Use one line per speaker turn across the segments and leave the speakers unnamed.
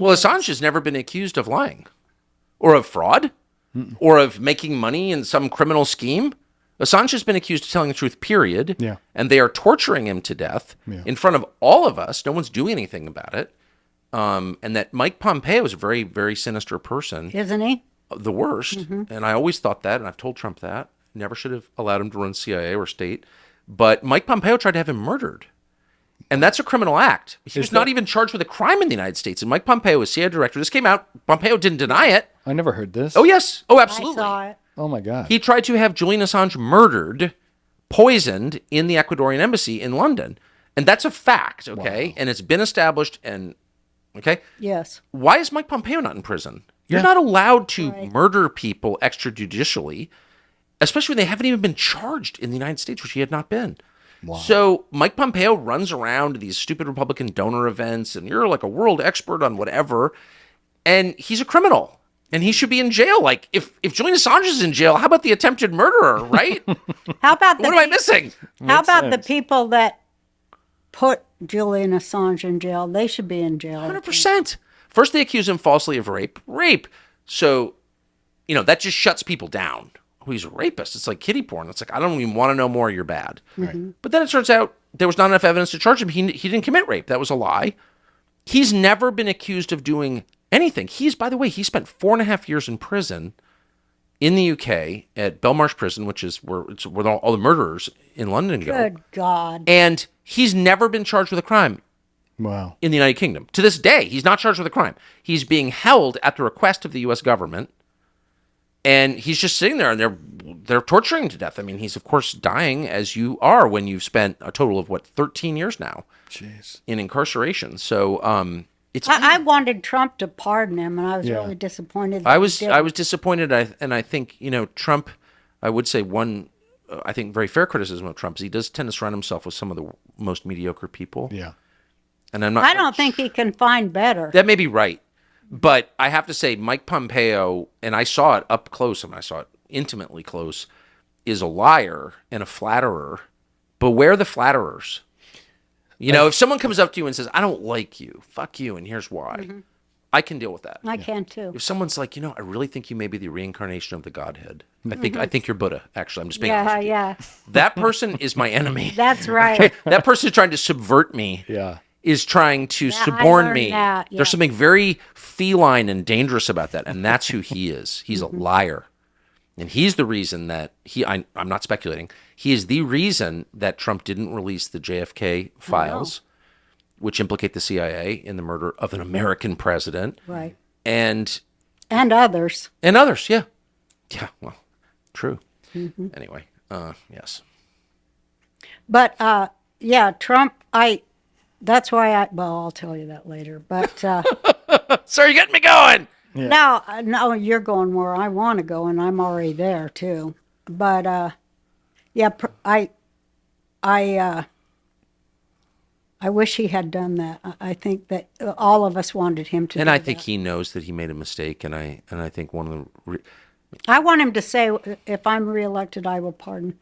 Well, Assange has never been accused of lying or of fraud or of making money in some criminal scheme. Assange has been accused of telling the truth, period.
Yeah.
And they are torturing him to death in front of all of us. No one's doing anything about it. And that Mike Pompeo is a very, very sinister person.
Isn't he?
The worst. And I always thought that, and I've told Trump that. Never should have allowed him to run CIA or state. But Mike Pompeo tried to have him murdered. And that's a criminal act. He was not even charged with a crime in the United States. And Mike Pompeo was CIA director. This came out. Pompeo didn't deny it.
I never heard this.
Oh, yes. Oh, absolutely.
I saw it.
Oh, my God.
He tried to have Julian Assange murdered, poisoned in the Ecuadorian embassy in London. And that's a fact, okay? Wow. And it's been established and, okay?
Yes.
Why is Mike Pompeo not in prison? You're not allowed to murder people extrajudicially, especially when they haven't even been charged in the United States, which he had not been. Wow. So Mike Pompeo runs around to these stupid Republican donor events, and you're like a world expert on whatever, and he's a criminal. And he should be in jail. Like, if Julian Assange is in jail, how about the attempted murderer, right?
How about
what am I missing?
How about the people that put Julian Assange in jail? They should be in jail.
100%. First, they accuse him falsely of rape. So, that just shuts people down. Oh, he's a rapist. It's like kiddie porn. It's like, I don't even want to know more. You're bad.
Mm-hmm.
But then it turns out there was not enough evidence to charge him. He didn't commit rape. That was a lie. He's never been accused of doing anything. By the way, he spent 4.5 years in prison in the UK at Belmarsh Prison, which is where all the murderers in London go.
Good God.
And he's never been charged with a crime.
Wow.
In the United Kingdom. To this day, he's not charged with a crime. He's being held at the request of the U.S. government, and he's just sitting there, and they're torturing him to death. I mean, he's, of course, dying, as you are when you've spent a total of, 13 years now in incarceration. So
I wanted Trump to pardon him, and I was really disappointed.
I was disappointed, and I think, Trump, I would say one, I think, very fair criticism of Trump is he does tend to surround himself with some of the most mediocre people.
Yeah.
And
I don't think he can find better.
That may be right. But I have to say, Mike Pompeo, and I saw it up close, and I saw it intimately close, is a liar and a flatterer. Beware the flatterers. If someone comes up to you and says, I don't like you, fuck you, and here's why, I can deal with that.
I can too.
If someone's like, I really think you may be the reincarnation of the Godhead. I think you're Buddha, actually. I'm just being honest with you.
Yeah.
That person is my enemy.
That's right.
That person is trying to subvert me.
Yeah.
Is trying to suborn me.
That, yeah.
There's something very feline and dangerous about that, and that's who he is. He's a liar. And he's the reason that I'm not speculating, he is the reason that Trump didn't release the JFK files, which implicate the CIA in the murder of an American president.
Right.
And
others.
And others, yeah. Yeah, well, true. Anyway, yes.
But, Trump, that's why I'll tell you that later. But
Sorry, you're getting me going.
Yeah.
No, you're going where I want to go, and I'm already there too. But I wish he had done that. I think that all of us wanted him to.
And I think he knows that he made a mistake, and I think one of the.
I want him to say, if I'm reelected, I will pardon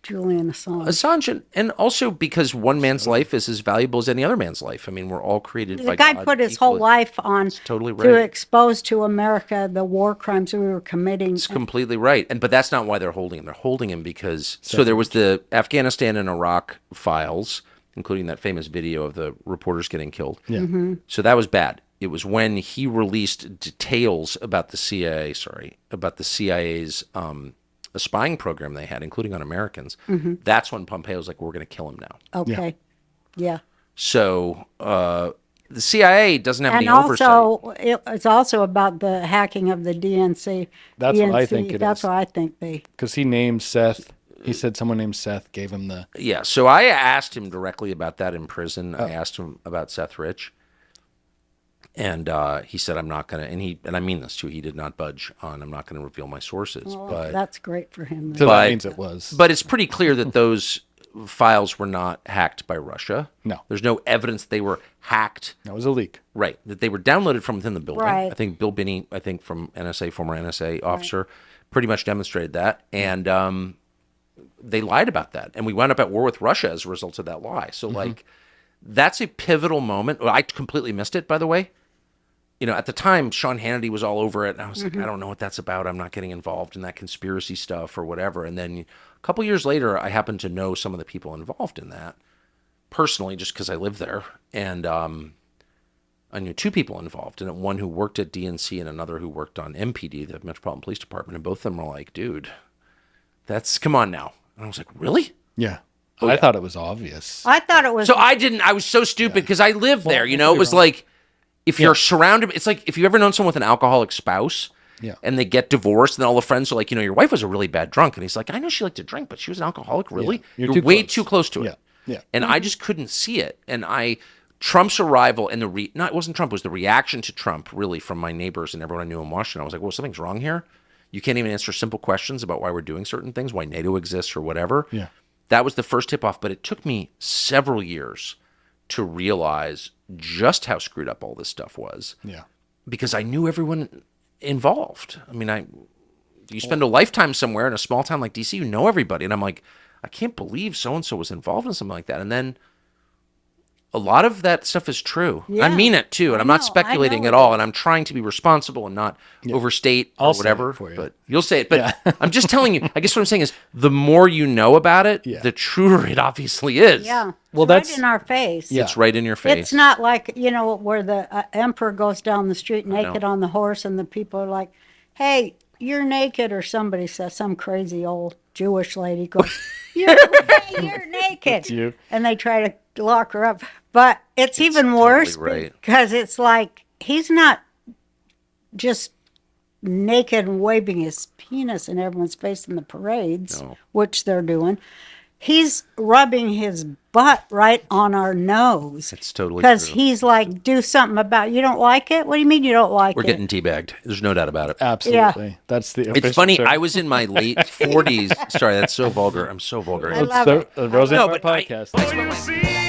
Julian Assange.
And also because one man's life is as valuable as any other man's life. I mean, we're all created by God.
The guy put his whole life on
totally right.
to expose to America the war crimes we were committing.
It's completely right. But that's not why they're holding him. They're holding him because... So there was the Afghanistan and Iraq files, including that famous video of the reporters getting killed.
Yeah.
So that was bad. It was when he released details about the CIA's a spying program they had, including on Americans. That's when Pompeo's like, we're going to kill him now.
Okay. Yeah.
So the CIA doesn't have any oversight.
And also, it's also about the hacking of the DNC.
That's what I think it is.
That's what I think
because he named Seth. He said someone named Seth gave him the...
Yeah, so I asked him directly about that in prison. I asked him about Seth Rich. And he said, I'm not going to, and I mean this too, he did not budge on, I'm not going to reveal my sources.
Well,
but
that's great for him.
So that means it was.
But it's pretty clear that those files were not hacked by Russia.
No.
There's no evidence they were hacked.
That was a leak.
Right. That they were downloaded from within the building.
Right.
I think Bill Binney, from NSA, former NSA officer, pretty much demonstrated that. And they lied about that. And we wound up at war with Russia as a result of that lie. So, that's a pivotal moment. Well, I completely missed it, by the way. at the time, Sean Hannity was all over it. And I was like, I don't know what that's about. I'm not getting involved in that conspiracy stuff or whatever. And then a couple years later, I happened to know some of the people involved in that personally, just because I lived there. And I knew two people involved, and one who worked at DNC and another who worked on MPD, the Metropolitan Police Department. And both of them were like, dude, come on now. And I was like, really?
Yeah. I thought it was obvious.
I thought it was.
So I was so stupid because I lived there, it was like, if you're surrounded, it's like if you ever known someone with an alcoholic spouse and they get divorced and all the friends are like, your wife was a really bad drunk. And he's like, I know she liked to drink, but she was an alcoholic. Really?
Yeah.
You're way too close to it.
Yeah.
And I just couldn't see it. And Trump's arrival and it wasn't Trump, it was the reaction to Trump really from my neighbors and everyone I knew in Washington. I was like, well, something's wrong here. You can't even answer simple questions about why we're doing certain things, why NATO exists or whatever.
Yeah.
That was the first tip off, but it took me several years to realize just how screwed up all this stuff was.
Yeah.
Because I knew everyone involved. I mean, you spend a lifetime somewhere in a small town like DC, you know everybody. And I'm like, I can't believe so-and-so was involved in something like that. And then a lot of that stuff is true.
Yeah.
I mean it too. And I'm not speculating at all. And I'm trying to be responsible and not overstate or
I'll say
whatever.
it for you.
But you'll say it. But I'm just telling you, I guess what I'm saying is the more you know about it, the truer it obviously is.
Yeah.
Well,
It's
that's
right in our face.
Yeah.
It's right in your face.
It's not like, where the emperor goes down the street naked on the horse and the people are like, hey, you're naked, or somebody says, some crazy old Jewish lady goes, you're naked.
It's you.
And they try to lock her up. But it's even
totally
worse
right.
because it's like he's not just naked and waving his penis in everyone's face in the parades, which they're doing. He's rubbing his butt right on our nose.
It's totally
because
true.
he's like, do something about it. You don't like it? What do you mean you don't like
We're
it?
getting teabagged. There's no doubt about it.
absolutely. That's the official
It's funny.
term.
I was in my late 40s. Sorry, that's so vulgar. I'm so vulgar.
I love it.
The Roseanne
No,
Barr
but
Podcast.
I spent my